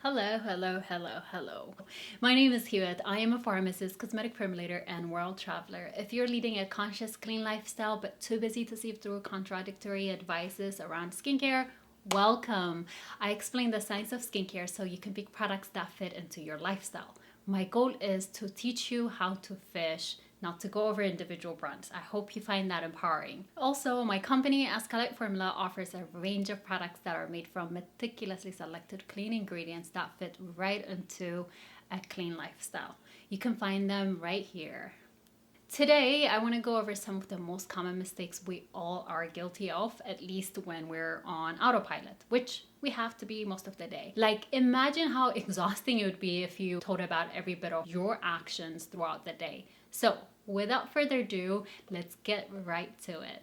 Hello, hello, hello, hello. My name is Hiwot. I am a pharmacist, cosmetic formulator, and world traveler. If you're leading a conscious, clean lifestyle but too busy to sift through contradictory advices around skincare, welcome. I explain the science of skincare so you can pick products that fit into your lifestyle. My goal is to teach you how to fish, not to go over individual brands. I hope you find that empowering. Also, my company, Askalite Formula, offers a range of products that are made from meticulously selected clean ingredients that fit right into a clean lifestyle. You can find them right here. Today, I want to go over some of the most common mistakes we all are guilty of, at least when we're on autopilot, which we have to be most of the day. Like, imagine how exhausting it would be if you thought about every bit of your actions throughout the day. So, without further ado, let's get right to it.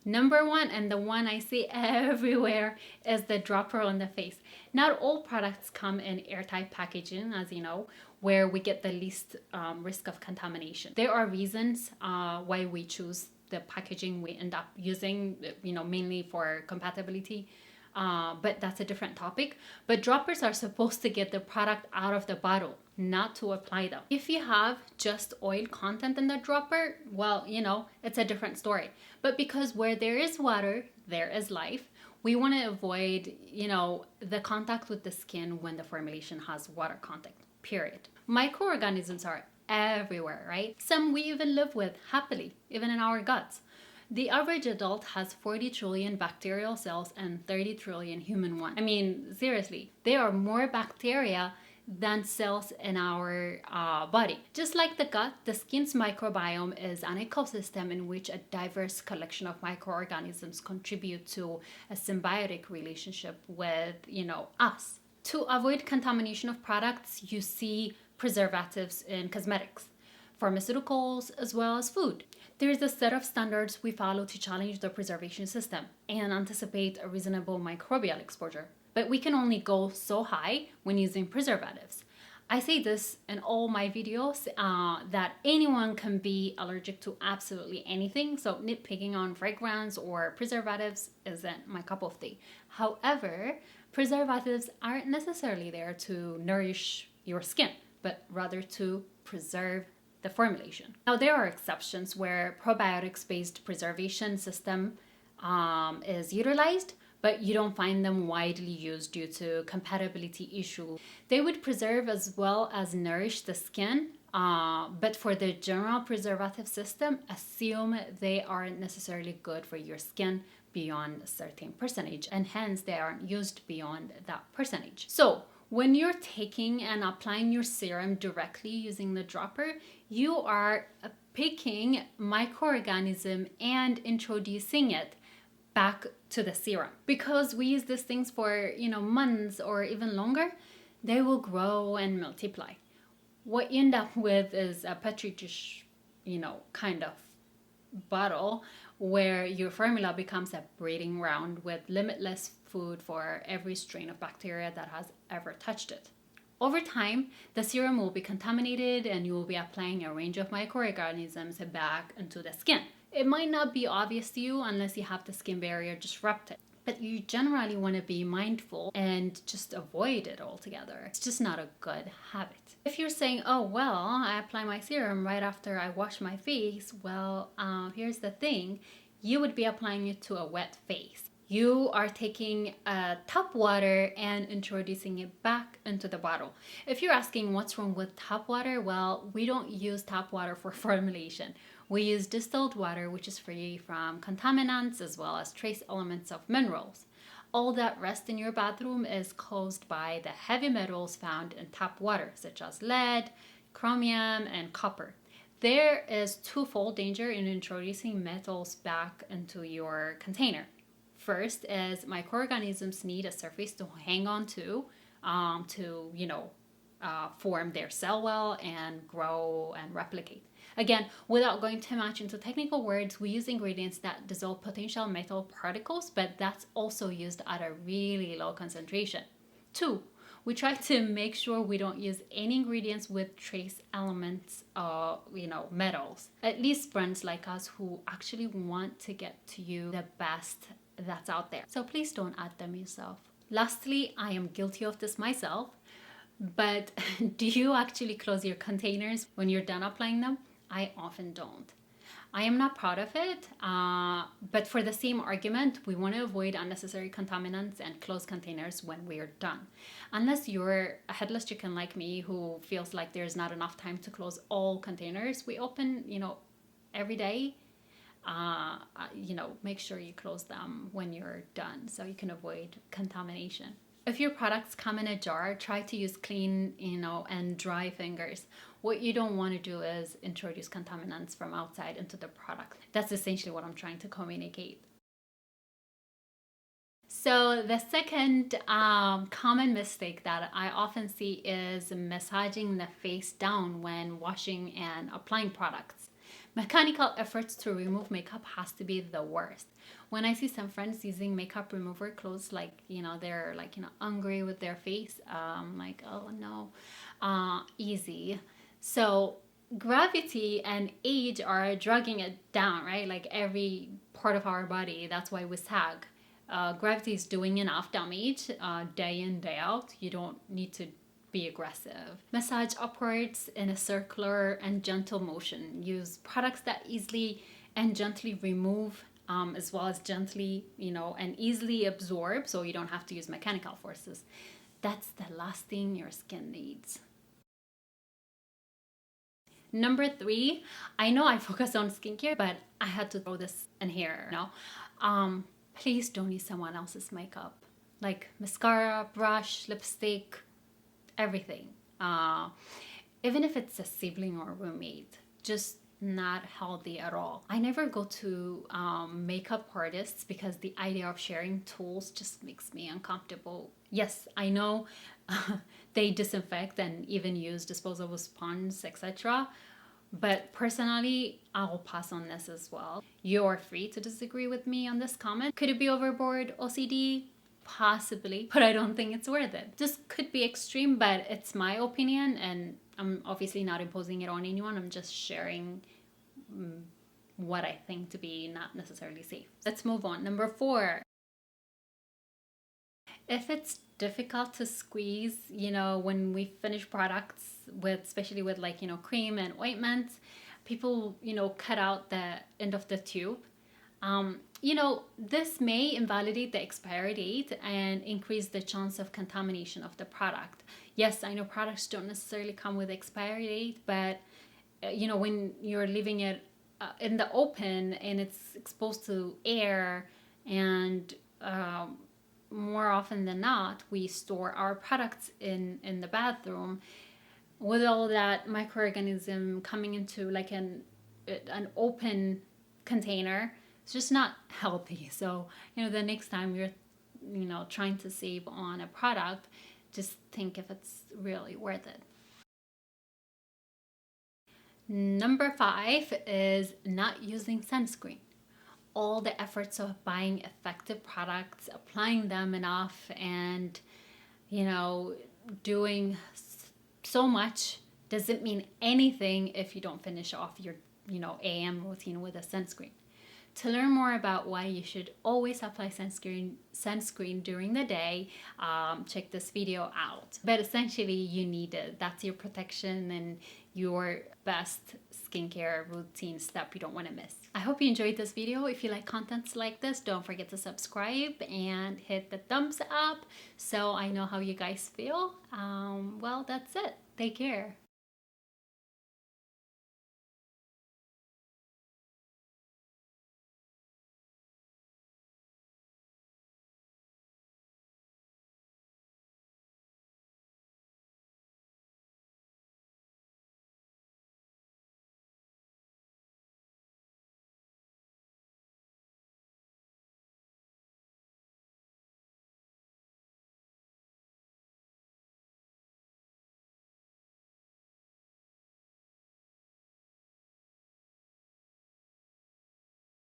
Number one, and the one I see everywhere, is the dropper on the face. Not all products come in airtight packaging, as you know, where we get the least risk of contamination. There are reasons why we choose the packaging we end up using, mainly for compatibility. But that's a different topic. But droppers are supposed to get the product out of the bottle, not to apply them. If you have just oil content in the dropper, well, it's a different story. But because where there is water, there is life, we want to avoid, the contact with the skin when the formulation has water contact, period. Microorganisms are everywhere, right? Some we even live with happily, even in our guts. The average adult has 40 trillion bacterial cells and 30 trillion human ones. I mean, seriously, there are more bacteria than cells in our body. Just like the gut, the skin's microbiome is an ecosystem in which a diverse collection of microorganisms contribute to a symbiotic relationship with, us. To avoid contamination of products, you see preservatives in cosmetics, pharmaceuticals, as well as food. There is a set of standards we follow to challenge the preservation system and anticipate a reasonable microbial exposure. But we can only go so high when using preservatives. I say this in all my videos that anyone can be allergic to absolutely anything, so nitpicking on fragrance or preservatives isn't my cup of tea. However, preservatives aren't necessarily there to nourish your skin, but rather to preserve the formulation. Now, there are exceptions where probiotics-based preservation system is utilized, but you don't find them widely used due to compatibility issues. They would preserve as well as nourish the skin, but for the general preservative system, assume they aren't necessarily good for your skin beyond a certain percentage, and hence they aren't used beyond that percentage. So, when you're taking and applying your serum directly using the dropper, you are picking microorganism and introducing it back to the serum. Because we use these things for, months or even longer, they will grow and multiply. What you end up with is a petri dish, kind of bottle where your formula becomes a breeding ground with limitless food for every strain of bacteria that has ever touched it. Over time, the serum will be contaminated and you will be applying a range of microorganisms back into the skin. It might not be obvious to you unless you have the skin barrier disrupted, but you generally want to be mindful and just avoid it altogether. It's just not a good habit. If you're saying, oh, well, I apply my serum right after I wash my face, well, here's the thing. You would be applying it to a wet face. You are taking tap water and introducing it back into the bottle. If you're asking what's wrong with tap water, well, we don't use tap water for formulation. We use distilled water, which is free from contaminants as well as trace elements of minerals. All that rest in your bathroom is caused by the heavy metals found in tap water, such as lead, chromium, and copper. There is twofold danger in introducing metals back into your container. First is microorganisms need a surface to hang on to form their cell wall and grow and replicate. Again, without going too much into technical words, we use ingredients that dissolve potential metal particles, but that's also used at a really low concentration. Two, We try to make sure we don't use any ingredients with trace elements, metals. At least brands like us who actually want to get to you the best that's out there. So please don't add them yourself. Lastly, I am guilty of this myself, but do you actually close your containers when you're done applying them? I often don't. I am not proud of it, but for the same argument, we want to avoid unnecessary contaminants and close containers when we're done. Unless you're a headless chicken like me who feels like there's not enough time to close all containers we open, every day. Make sure you close them when you're done so you can avoid contamination. If your products come in a jar, try to use clean, and dry fingers. What you don't want to do is introduce contaminants from outside into the product. That's essentially what I'm trying to communicate. So the second common mistake that I often see is massaging the face down when washing and applying products. Mechanical efforts to remove makeup has to be the worst. When I see some friends using makeup remover clothes, they're angry with their face, like, oh no, easy. So gravity and age are dragging it down, right? Like every part of our body, that's why we sag. Gravity is doing enough damage day in, day out. You don't need to be aggressive. Massage upwards in a circular and gentle motion. Use products that easily and gently remove, as well as gently, and easily absorb, so you don't have to use mechanical forces. That's the last thing your skin needs. Number 3, I know I focus on skincare, but I had to throw this in here. Please don't use someone else's makeup, like mascara, brush, lipstick, everything. Even if it's a sibling or roommate, just not healthy at all. I never go to makeup artists because the idea of sharing tools just makes me uncomfortable. Yes, I know they disinfect and even use disposable sponges, etc. But personally, I'll pass on this as well. You're free to disagree with me on this comment. Could it be overboard, OCD? Possibly, but I don't think it's worth it. This could be extreme, but it's my opinion, and I'm obviously not imposing it on anyone. I'm just sharing what I think to be not necessarily safe. Let's move on. Number 4. If it's difficult to squeeze, when we finish products especially with cream and ointments, people, cut out the end of the tube. This may invalidate the expiry date and increase the chance of contamination of the product. Yes, I know products don't necessarily come with expiry date, but when you're leaving it in the open and it's exposed to air, and more often than not, we store our products in the bathroom with all that microorganism coming into an open container. It's just not healthy. So, the next time you're, trying to save on a product, just think if it's really worth it. Number 5 is not using sunscreen. All the efforts of buying effective products, applying them enough, and, doing so much doesn't mean anything if you don't finish off your, AM routine with a sunscreen. To learn more about why you should always apply sunscreen during the day, check this video out. But essentially, you need it. That's your protection and your best skincare routine step you don't want to miss. I hope you enjoyed this video. If you like contents like this, don't forget to subscribe and hit the thumbs up so I know how you guys feel. Well, that's it. Take care.